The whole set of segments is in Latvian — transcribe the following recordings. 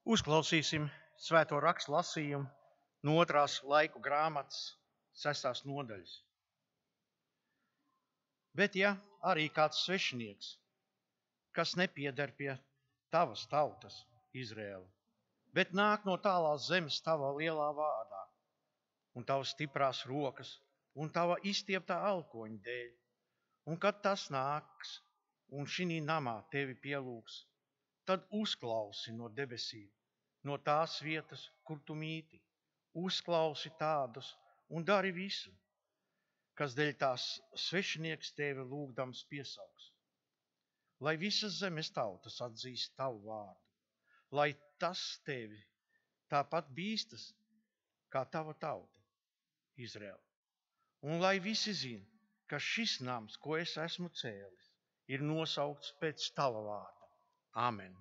Uzklausīsim svēto rakstu lasījumu no 2. laiku grāmatas 6. nodaļas. Bet ja arī kāds svešinieks, kas nepieder pie tavas tautas, Izraēla, bet nāk no tālās zemes tavā lielā vārdā, un tavas stiprās rokas, un tava izstieptā alkoņa dēļ, un kad tas nāks, un šinī namā tevi pielūgs, tad uzklausi no debesīm, no tās vietas, kur tu mīti. Uzklausi tādus un dari visu, kas dēļ tās svešinieks tevi lūgdams piesaugs. Lai visas zemes tautas atzīst tavu vārdu, lai tas tevi tāpat bīstas, kā tava tauta, Izraēla. Un lai visi zin, ka šis nams, ko es esmu cēlis, ir nosaukts pēc tava vārda. Āmen.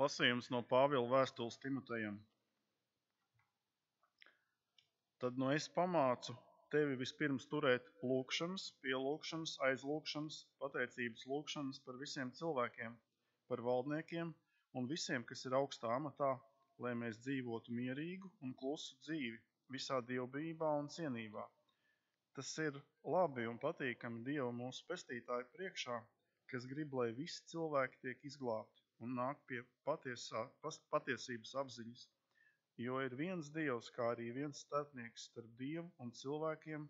Lasījums no Pāvila vēstules Timotejam. Tad nu es pamācu tevi vispirms turēt lūgšanas, pielūgšanas, aizlūgšanas, pateicības lūgšanas par visiem cilvēkiem, par valdniekiem un visiem, kas ir augstā amatā, lai mēs dzīvotu mierīgu un klusu dzīvi visā dievbijībā un cienībā. Tas ir labi un patīkami Dievu mūsu pestītāju priekšā, kas grib, lai visi cilvēki tiek izglābti un nāk pie patiesības apziņas. Jo ir viens Dievs, kā arī viens starpnieks starp Dievu un cilvēkiem,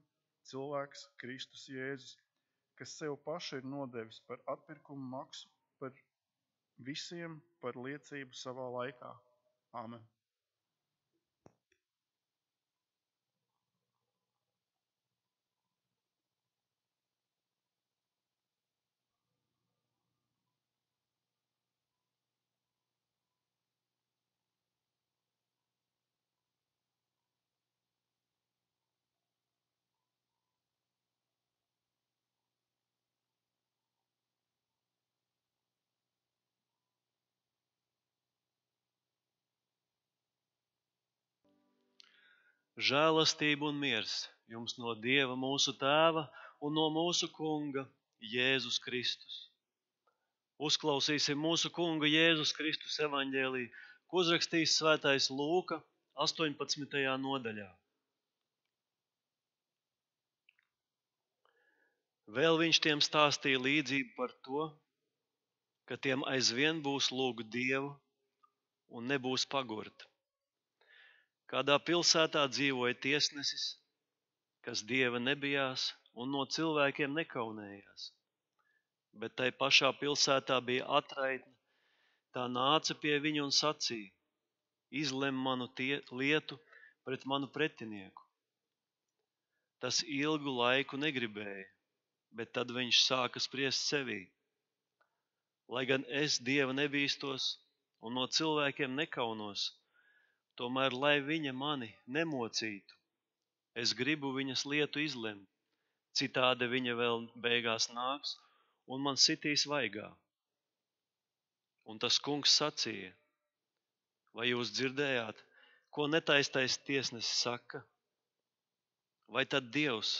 cilvēks Kristus Jēzus, kas sev pašu ir nodevis par atpirkumu maksu par visiem par liecību savā laikā. Āmen. Žēlastība un miers jums no Dieva mūsu Tēva un no mūsu Kunga Jēzus Kristus. Uzklausīsim mūsu Kunga Jēzus Kristus evaņģēliju, ko uzrakstījis svētais Lūka 18. nodaļā. Vēl viņš tiem stāstīja līdzību par to, ka tiem aizvien būs lūgt Dievu un nebūs pagurt. Kādā pilsētā dzīvoja tiesnesis, kas Dieva nebijās un no cilvēkiem nekaunējās. Bet tai pašā pilsētā bija atraitne, tā nāca pie viņa un sacīja: izlem manu lietu pret manu pretinieku. Tas ilgu laiku negribēja, bet tad viņš sāka spriest sevī. Lai gan es Dieva nebīstos un no cilvēkiem nekaunos, tomēr, lai viņa mani nemocītu, es gribu viņas lietu izlemt, citādi viņa vēl beigās nāks un man sitīs vaigā. Un tas kungs sacīja: vai jūs dzirdējāt, ko netaistais tiesnesis saka? Vai tad Dievs,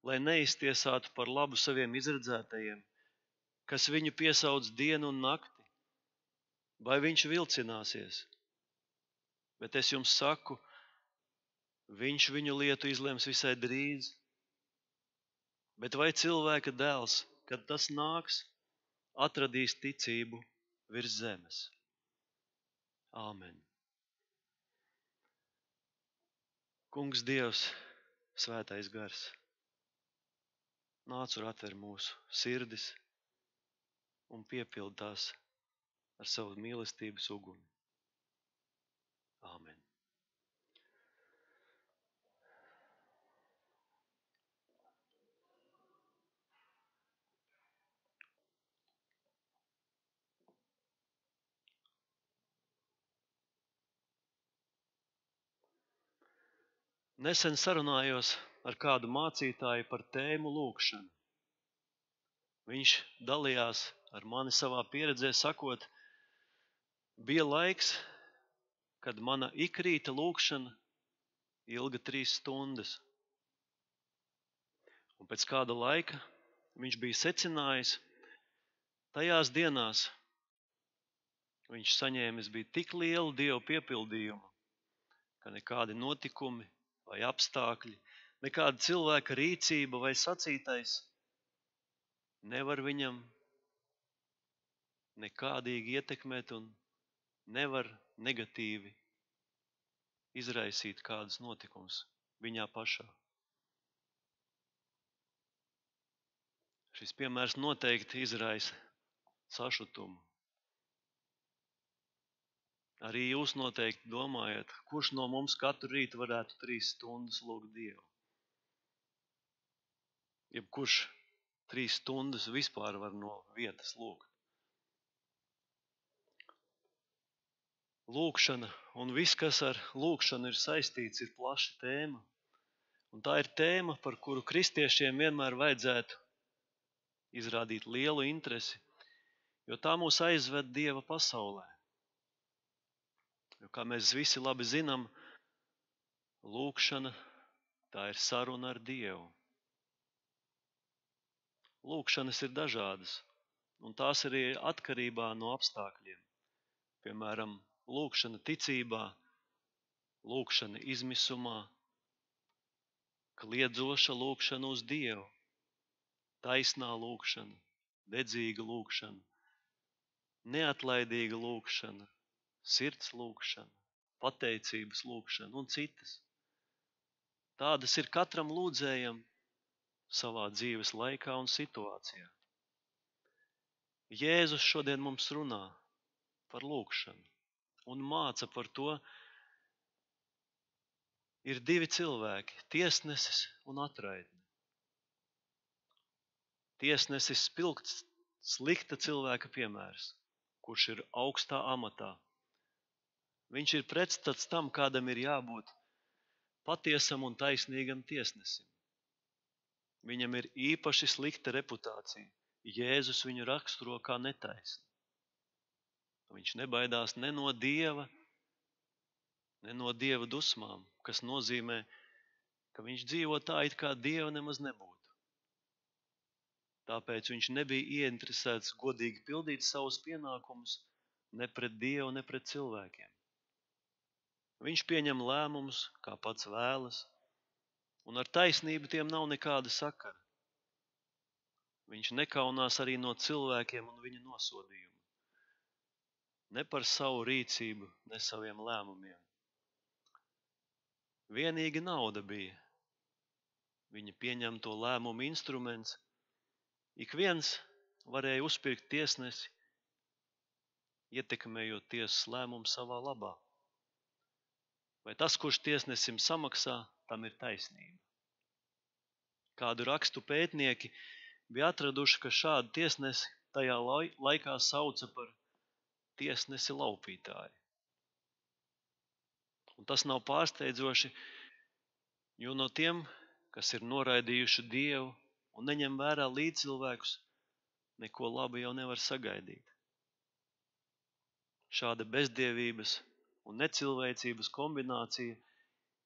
lai neiztiesātu par labu saviem izredzētajiem, kas viņu piesauc dienu un nakti, vai viņš vilcināsies? Bet es jums saku, viņš viņu lietu izlems visai drīz. Bet vai cilvēka dēls, kad tas nāks, atradīs ticību virs zemes? Āmen. Kungs Dievs, svētais gars, nāc un atver mūsu sirdis un piepild tās ar savu mīlestības uguni. Āmen. Nesen sarunājos ar kādu mācītāju par tēmu lūgšanu. Viņš dalījās ar mani savā pieredzē sakot, bija laiks, kad mana ikrīta lūkšana ilga 3 stundas. Un pēc kāda laika viņš bija secinājis, tajās dienās viņš saņēmis bija tik lielu Dievu piepildījumu, ka nekādi notikumi vai apstākļi, nekāda cilvēka rīcība vai sacītais nevar viņam nekādīgi ietekmēt un nevar negatīvi izraisīt kādus notikumus viņā pašā. Šis piemērs noteikti izraisa sašutumu. Arī jūs noteikti domājat, kurš no mums katru rītu varētu 3 stundas lūgt Dievu. Jebkurš 3 stundas vispār var no vietas lūgt. Lūkšana un viss, kas ar lūkšanu ir saistīts, ir plaša tēma. Un tā ir tēma, par kuru kristiešiem vienmēr vajadzētu izrādīt lielu interesi, jo tā mūs aizved Dieva pasaulē. Jo, kā mēs visi labi zinām, lūkšana tā ir saruna ar Dievu. Lūkšanas ir dažādas, un tās arī ir atkarībā no apstākļiem. Piemēram, lūkšana ticībā, lūkšana izmisumā, kliedzoša lūkšana uz Dievu, taisnā lūkšana, dedzīga lūkšana, neatlaidīga lūkšana, sirds lūkšana, pateicības lūkšana un citas. Tādas ir katram lūdzējam savā dzīves laikā un situācijā. Jēzus šodien mums runā par lūkšanu un māca par to. Ir 2 cilvēki, tiesnesis un atraitne. Tiesnesis spilgts, slikta cilvēka piemērs, kurš ir augstā amatā. Viņš ir pretstats tam, kādam ir jābūt patiesam un taisnīgam tiesnesim. Viņam ir īpaši slikta reputācija. Jēzus viņu raksturo kā netaisnu. Viņš nebaidās ne no Dieva dusmām, kas nozīmē, ka viņš dzīvo tā, it kā Dieva nemaz nebūtu. Tāpēc viņš nebija ieinteresēts godīgi pildīt savus pienākumus ne pret Dievu, ne pret cilvēkiem. Viņš pieņem lēmumus, kā pats vēlas, un ar taisnību tiem nav nekāda sakara. Viņš nekaunās arī no cilvēkiem un viņa nosodījumu. Ne par savu rīcību, ne saviem lēmumiem. Vienīgi nauda bija viņa pieņemto lēmumu instruments. Ik viens varēja uzpirkt tiesnesi, ietekmējot tiesas lēmumu savā labā. Vai tas, kurš tiesnesim samaksā, tam ir taisnība. Kādu rakstu pētnieki bija atraduši, ka šādu tiesnesi tajā laikā sauca par tiesnesi laupītāju. Un tas nav pārsteidzoši, jo no tiem, kas ir noraidījuši Dievu un neņem vērā līdzcilvēkus, neko labu jau nevar sagaidīt. Šāda bezdievības un necilvēcības kombinācija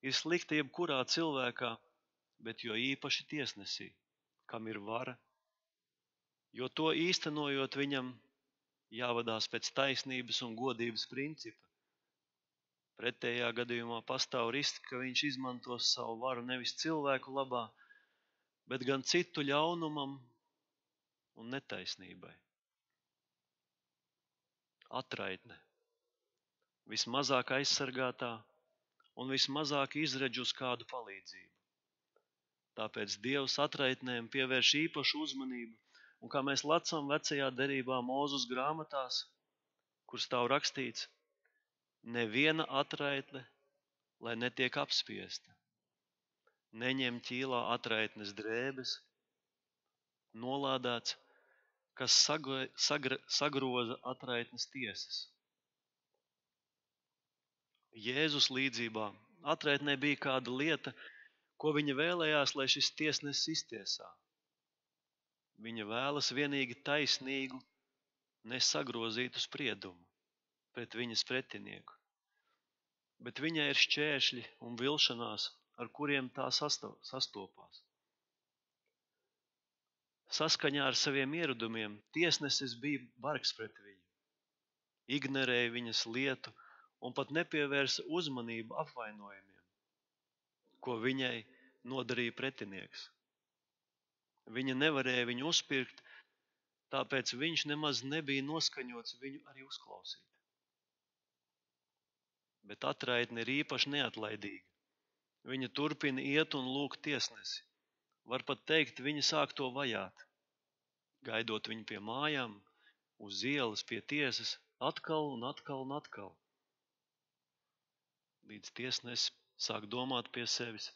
ir slikta jebkurā cilvēkā, bet jo īpaši tiesnesī, kam ir vara, jo to īstenojot viņam jāvadās pēc taisnības un godības principa. Pretējā gadījumā pastāv risks, ka viņš izmantos savu varu nevis cilvēku labā, bet gan citu ļaunumam un netaisnībai. Atraitne. Vismazāk aizsargātā un vismazāk izredz uz kādu palīdzību. Tāpēc Dievs atraitnēm pievērš īpašu uzmanību, un kā mēs lasām vecajā derībā Mūzes grāmatās, kur stāv rakstīts, neviena atraitne, lai netiek apspiesta. Neņem ķīlā atraitnes drēbes, nolādēts, kas sagroza atraitnes tiesas. Jēzus līdzībā atraitnē bija kāda lieta, ko viņa vēlējās, lai šis tiesnesis iztiesā. Viņa vēlas vienīgi taisnīgu, nesagrozītu spriedumu pret viņas pretinieku. bet viņai ir šķēršļi un vilšanās, ar kuriem tā sastopās. Saskaņā ar saviem ieradumiem tiesnesis bija bargs pret viņu, ignorēja viņas lietu un pat nepievērsa uzmanību apvainojumiem, ko viņai nodarīja pretinieks. Viņa nevarēja viņu uzpirkt, tāpēc viņš nemaz nebija noskaņots viņu arī uzklausīt. Bet atraitne ir īpaši neatlaidīga. Viņa turpina iet un lūgt tiesnesi. Var pat teikt, viņa sāk to vajāt, gaidot viņu pie mājām, uz ielas pie tiesas, atkal un atkal un atkal. Līdz tiesnesis sāk domāt pie sevis.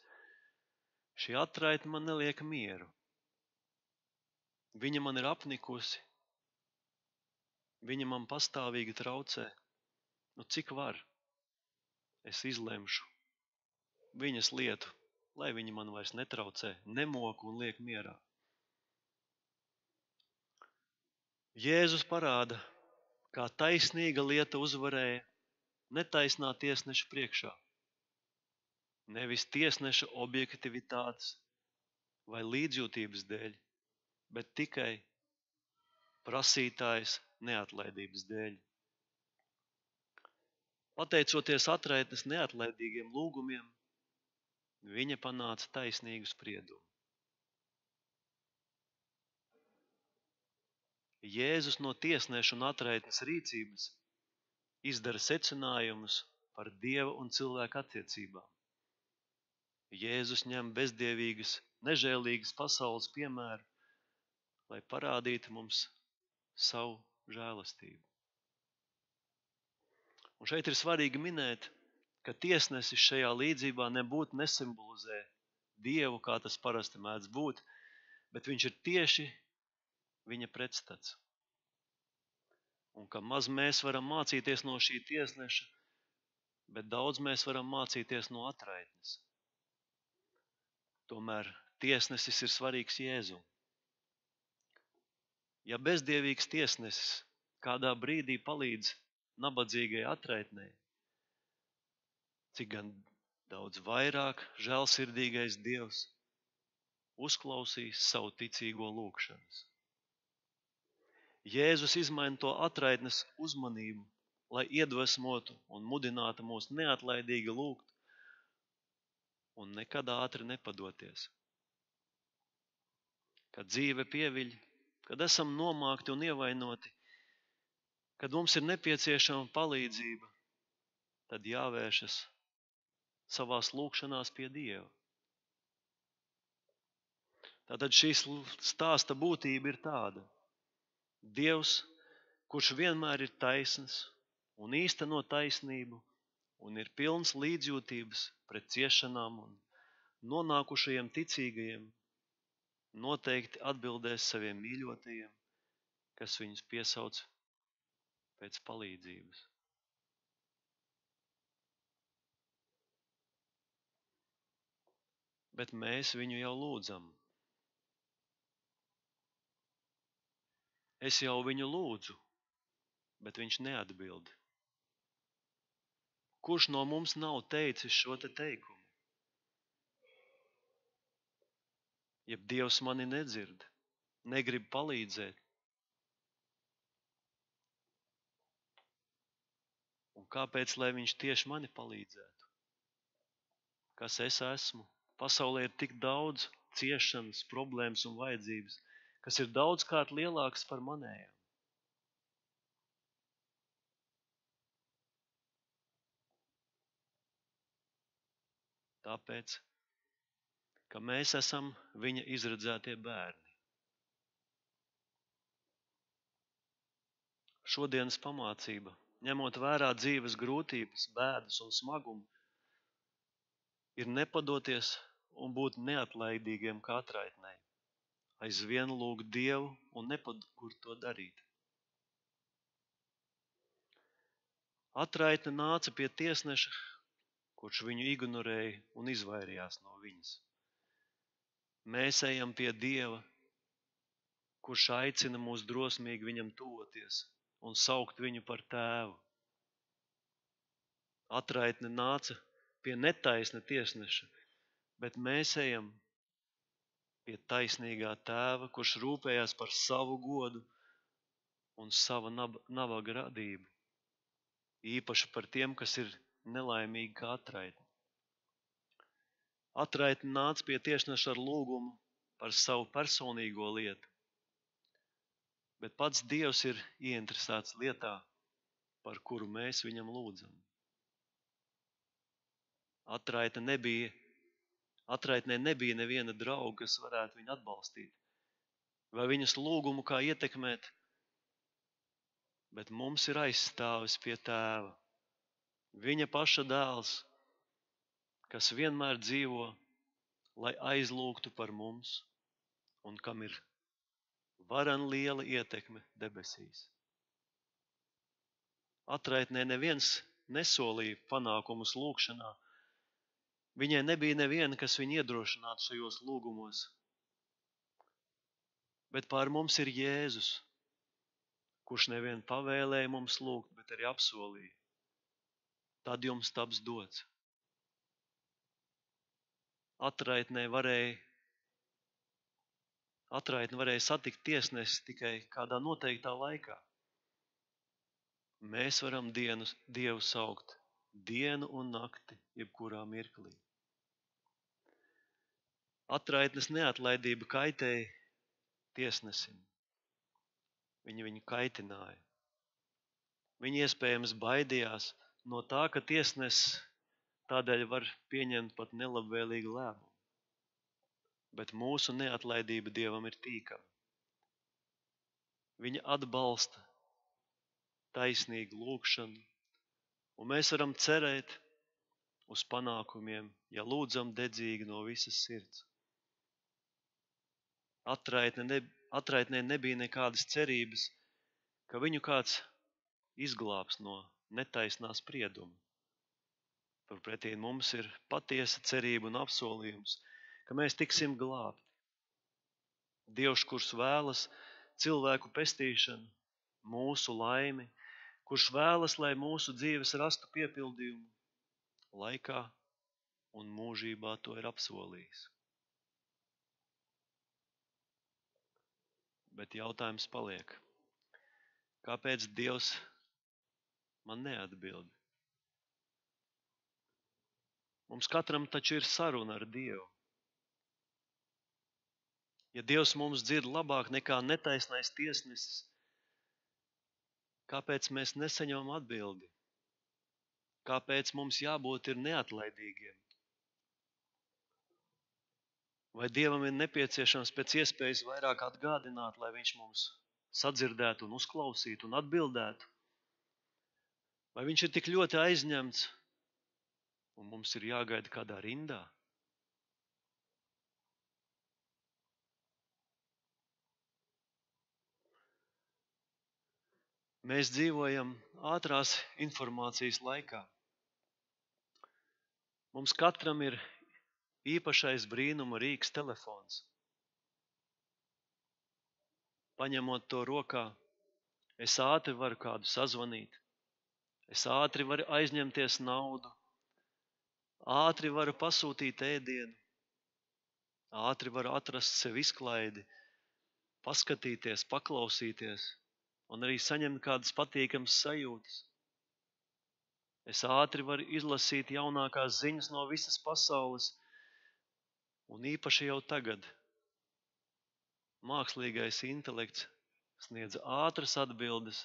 Šī atraitne man neliek mieru. Viņa man ir apnikusi. Viņa man pastāvīgi traucē. Nu, cik var? Es izlemšu viņas lietu, lai viņa man vairs netraucē, nemoku un liek mierā. Jēzus parāda, kā taisnīga lieta uzvarēja netaisnā tiesneša priekšā. Nevis tiesneša objektivitātes vai līdzjūtības dēļ, bet tikai prasītājas neatlaidības dēļ. Pateicoties atraitnes neatlaidīgiem lūgumiem, viņa panāca taisnīgu spriedumu. Jēzus no tiesneša un atraitnes rīcības izdara secinājumus par Dieva un cilvēka attiecībām. Jēzus ņem bezdievīgas, nežēlīgas pasaules piemēru, lai parādītu mums savu žēlastību. Un šeit ir svarīgi minēt, ka tiesnesis šajā līdzībā nebūtu nesimbolizē Dievu, kā tas parasti mēdz būt, bet viņš ir tieši viņa pretstats. Un ka maz mēs varam mācīties no šī tiesneša, bet daudz mēs varam mācīties no atraitnes. Tomēr tiesnesis ir svarīgs Jēzum. Ja bezdievīgs tiesnesis kādā brīdī palīdz nabadzīgai atraitnei, cik gan daudz vairāk žēlsirdīgais Dievs uzklausīs savu ticīgo lūgšanas. Jēzus izmanto atraitnes uzmanību, lai iedvesmotu un mudinātu mūs neatlaidīgi lūgt un nekad ātri nepadoties. Kad dzīve pieviļ, kad esam nomākti un ievainoti, kad mums ir nepieciešama palīdzība, tad jāvēršas savās lūgšanās pie Dieva. Tātad šīs stāsta būtība ir tāda. Dievs, kurš vienmēr ir taisns un īsteno taisnību un ir pilns līdzjūtības pret ciešanām un nonākušajiem ticīgajiem, noteikti atbildēs saviem mīļotajiem, kas viņus piesauc pēc palīdzības. Bet mēs viņu jau lūdzam. Es jau viņu lūdzu, bet viņš neatbild. Kurš no mums nav teicis šo te teikumu? Jeb Dievs mani nedzird, negrib palīdzēt. Un kāpēc, lai viņš tieši mani palīdzētu? Kas es esmu? Pasaulē ir tik daudz ciešanas, problēmas un vajadzības, kas ir daudzkārt lielākas par manējām. Tāpēc, ka mēs esam viņa izredzētie bērni. Šodienas pamācība, ņemot vērā dzīves grūtības, bēdas un smagumu, ir nepadoties un būt neatlaidīgiem kā atraitnei. Aizvien lūgt Dievu un nepagurt to darīt. Atraitne nāca pie tiesneša, kurš viņu ignorēja un izvairījās no viņas. Mēs ejam pie Dieva, kurš aicina mūs drosmīgi viņam tuvoties un saukt viņu par tēvu. Atraitne nāca pie netaisna tiesneša, bet mēs ejam pie taisnīgā tēva, kurš rūpējās par savu godu un savu nabaga radību. Īpaši par tiem, kas ir nelaimīgi kā atraitne. Atraitne nāca pie tiesneša ar lūgumu par savu personīgo lietu, bet pats Dievs ir ieinteresēts lietā, par kuru mēs viņam lūdzam. Atraitnē nebija neviena drauga, kas varētu viņu atbalstīt, vai viņas lūgumu kā ietekmēt, bet mums ir aizstāvis pie tēva. Viņa paša dēls, kas vienmēr dzīvo, lai aizlūgtu par mums un kam ir varan liela ietekme debesīs. Atraitnē neviens nesolīja panākumus lūgšanā. Viņai nebija neviena, kas viņu iedrošinātu šajos lūgumos. Bet pār mums ir Jēzus, kurš nevien pavēlēja mums lūgt, bet arī apsolīja. Tad jums taps dots. Atraitne varēja satikt tiesnesi tikai kādā noteiktā laikā. Mēs varam Dievu saukt dienu un nakti, jebkurā mirklī. Atraitnes neatlaidība kaitēja tiesnesim. Viņa viņu kaitināja. Viņa iespējams baidījās no tā, ka tiesnesis tādēļ var pieņemt pat nelabvēlīgu lēmumu. Bet mūsu neatlaidība Dievam ir tīkama. Viņa atbalsta taisnīgu lūgšanu, un mēs varam cerēt uz panākumiem, ja lūdzam dedzīgi no visas sirds. Atraitnē nebija nekādas cerības, ka viņu kāds izglābs no netaisnā sprieduma. Turpretī mums ir patiesa cerība un apsolījums, ka mēs tiksim glābti. Dievs, kurš vēlas cilvēku pestīšanu, mūsu laimi, kurš vēlas, lai mūsu dzīves rastu piepildījumu laikā un mūžībā, to ir apsolījis. Bet jautājums paliek, kāpēc Dievs man neatbild? Mums katram taču ir saruna ar Dievu. Ja Dievs mums dzird labāk nekā netaisnais tiesnesis, kāpēc mēs nesaņemam atbildi? Kāpēc mums jābūt ir neatlaidīgiem? Vai Dievam ir nepieciešams pēc iespējas vairāk atgādināt, lai viņš mums sadzirdētu un uzklausītu un atbildētu? Vai viņš ir tik ļoti aizņemts un mums ir jāgaida kādā rindā? Mēs dzīvojam ātrās informācijas laikā. Mums katram ir īpašais brīnuma rīks telefons. Paņemot to rokā, es ātri varu kādu sazvanīt, es ātri varu aizņemties naudu, ātri varu pasūtīt ēdienu, ātri varu atrast sev izklaidi, paskatīties, paklausīties un arī saņemt kādas patīkamas sajūtas. Es ātri varu izlasīt jaunākās ziņas no visas pasaules, un īpaši jau tagad mākslīgais intelekts sniedz ātras atbildes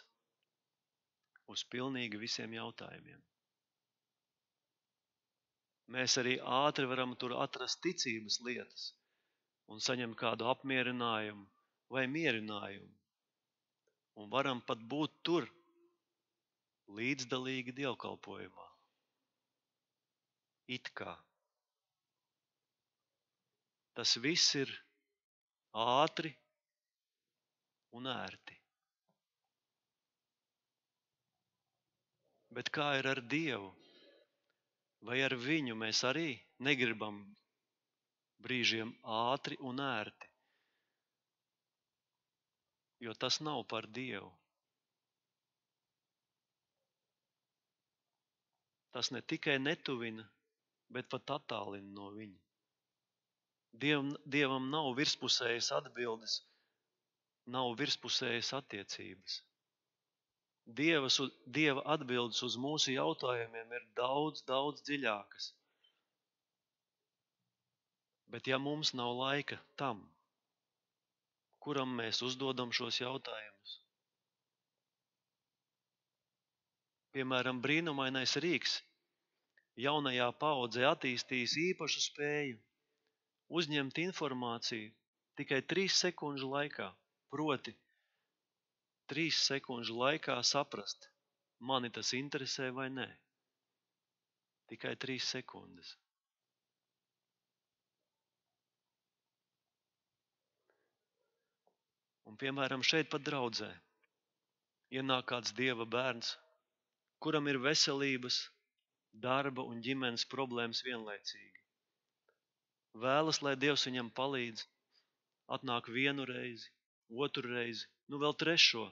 uz pilnīgi visiem jautājumiem. Mēs arī ātri varam tur atrast ticības lietas un saņemt kādu apmierinājumu vai mierinājumu. Un varam pat būt tur līdzdalīgi dievkalpojumā. It kā. Tas viss ir ātri un ērti. Bet kā ir ar Dievu? Vai ar viņu mēs arī negribam brīžiem ātri un ērti? Jo tas nav par Dievu. tas ne tikai netuvina, bet pat attālina no viņa. Dievam nav virspusējas atbildes, nav virspusējas attiecības. Dieva atbildes uz mūsu jautājumiem ir daudz, daudz dziļākas. Bet ja mums nav laika tam, kuram mēs uzdodam šos jautājumus, piemēram, brīnumainais rīks jaunajā paaudzē attīstījis īpašu spēju uzņemt informāciju tikai 3 sekundžu laikā, proti 3 sekundžu laikā saprast, mani tas interesē vai nē. Tikai 3 sekundes. Un, piemēram, šeit pat draudzē ienāk kāds Dieva bērns, kuram ir veselības, darba un ģimenes problēmas vienlaicīgi. Vēlas, lai Dievs viņam palīdz, atnāk 1 reizi, 2 reizi, vēl 3.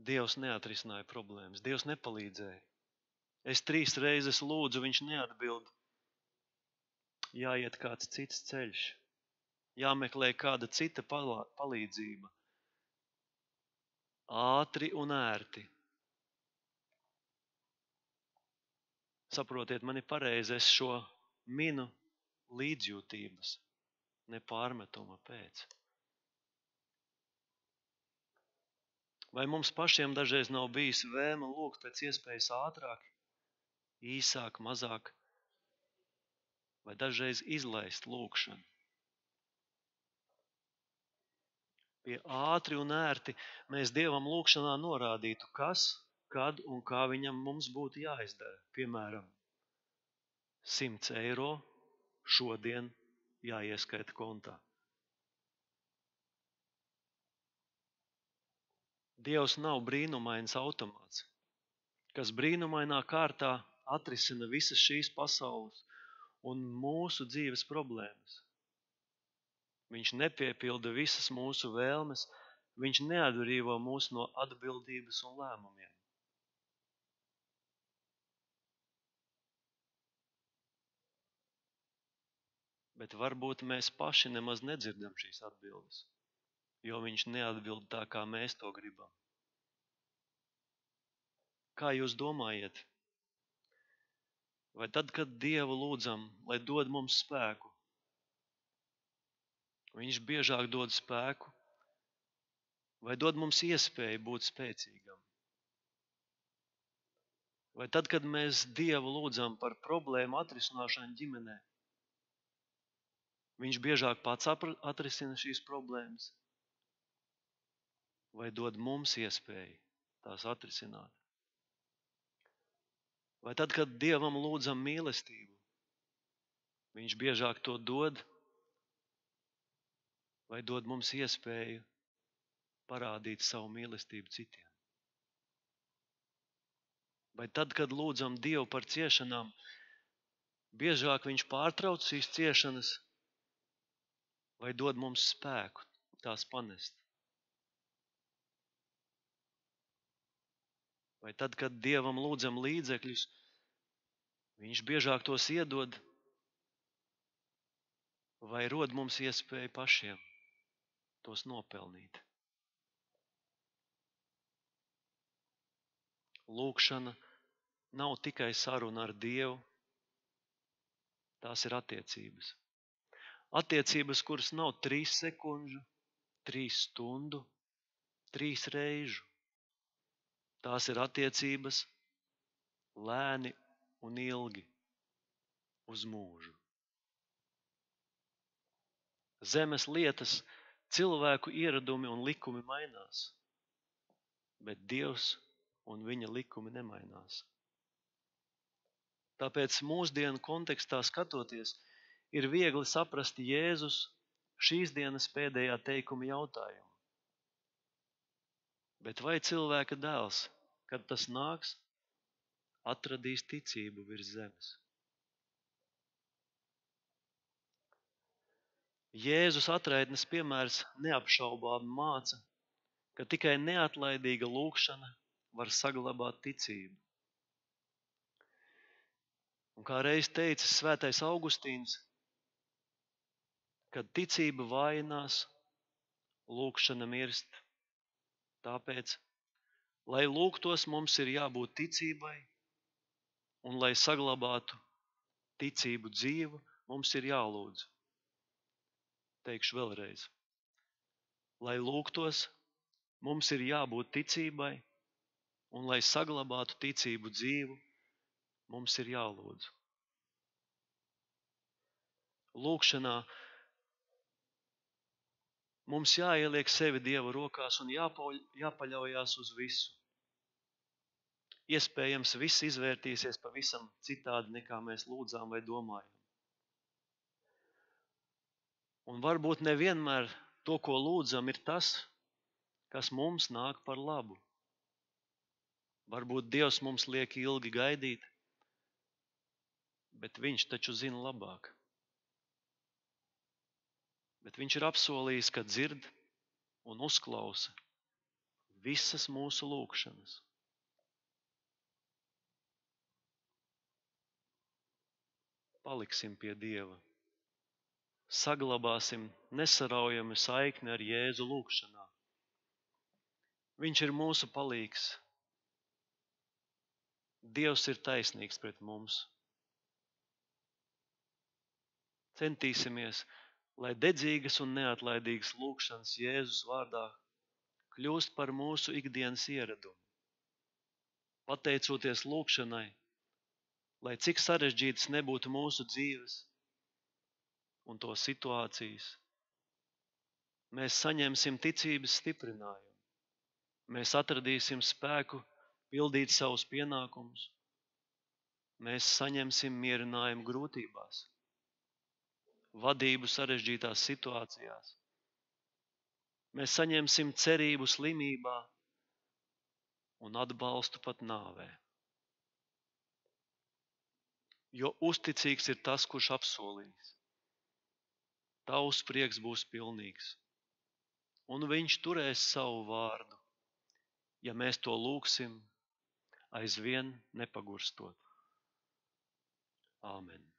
Dievs neatrisināja problēmas, Dievs nepalīdzēja. Es 3 reizes lūdzu, viņš neatbild. Jāiet kāds cits ceļš, jāmeklē kāda cita palīdzība. Ātri un ērti. Saprotiet, man ir pareizi, es šo minu līdzjūtības, ne pārmetuma pēc. Vai mums pašiem dažreiz nav bijis vēlme lūgt pēc iespējas ātrāk, īsāk, mazāk, vai dažreiz izlaist lūgšanu? Pie ātri un ērti mēs Dievam lūgšanā norādītu, kas, kad un kā viņam mums būtu jāizdara. Piemēram, 100 eiro šodien jāieskaita kontā. Dievs nav brīnumains automāts, kas brīnumainā kārtā atrisina visas šīs pasaules un mūsu dzīves problēmas. Viņš nepiepilda visas mūsu vēlmes, viņš neatbrīvo mūs no atbildības un lēmumiem. Bet varbūt mēs paši nemaz nedzirdam šīs atbildes, jo viņš neatbild tā, kā mēs to gribam. Kā jūs domājat? Vai tad, kad Dievu lūdzam, lai dod mums spēku, viņš biežāk dod spēku, vai dod mums iespēju būt spēcīgam? Vai tad, kad mēs Dievu lūdzam par problēmu atrisināšanu ģimenē, viņš biežāk pats atrisina šīs problēmas, vai dod mums iespēju tās atrisināt? Vai tad, kad Dievam lūdzam mīlestību, viņš biežāk to dod, vai dod mums iespēju parādīt savu mīlestību citiem? Vai tad, kad lūdzam Dievu par ciešanām, biežāk viņš pārtrauc šīs ciešanas, vai dod mums spēku tās panest? Vai tad, kad Dievam lūdzam līdzekļus, viņš biežāk tos iedod, vai rod mums iespēju pašiem tos nopelnīt? Lūgšana nav tikai saruna ar Dievu, tās ir attiecības. Attiecības, kuras nav 3 sekundžu, 3 stundu, 3 reižu. Tās ir attiecības lēni un ilgi uz mūžu. Zemes lietas, cilvēku ieradumi un likumi mainās, bet Dievs un viņa likumi nemainās. Tāpēc mūsdienu kontekstā skatoties, ir viegli saprast Jēzus šīs dienas pēdējā teikuma jautājumu. Bet vai cilvēka dēls, kad tas nāks, atradīs ticību virs zemes? Jēzus atraitnes piemērs neapšaubām māca, ka tikai neatlaidīga lūgšana var saglabāt ticību. Un kā reiz teica svētais Augustīns, kad ticība vājinās, lūkšana mirst. Tāpēc, lai lūgtos, mums ir jābūt ticībai, un lai saglabātu ticību dzīvu, mums ir jālūdz. Teikšu vēlreiz. Lai lūgtos, mums ir jābūt ticībai, un lai saglabātu ticību dzīvu, mums ir jālūdz. Lūkšanā mums jāieliek sevi Dieva rokās un jāpaļaujās uz visu. Iespējams, viss izvērtīsies pavisam citādi, nekā mēs lūdzām vai domājam. Un varbūt nevienmēr to, ko lūdzam, ir tas, kas mums nāk par labu. Varbūt Dievs mums liek ilgi gaidīt, bet Viņš taču zina labāk. Bet Viņš ir apsolījis, ka dzird un uzklausa visas mūsu lūgšanas. Paliksim pie Dieva. Saglabāsim nesaraujami saikni ar Jēzu lūgšanā. Viņš ir mūsu palīgs. Dievs ir taisnīgs pret mums. Centīsimies, lai dedzīgas un neatlaidīgas lūgšanas Jēzus vārdā kļūst par mūsu ikdienas ieradumu. Pateicoties lūgšanai, lai cik sarežģītas nebūtu mūsu dzīves un to situācijas, mēs saņemsim ticības stiprinājumu. Mēs atradīsim spēku pildīt savus pienākumus. Mēs saņemsim mierinājumu grūtībās, vadību sarežģītās situācijās. Mēs saņemsim cerību slimībā un atbalstu pat nāvē. Jo uzticīgs ir tas, kurš apsolījis. Tavs prieks būs pilnīgs, un Viņš turēs savu vārdu, ja mēs to lūgsim, aizvien nepagurstot. Āmen.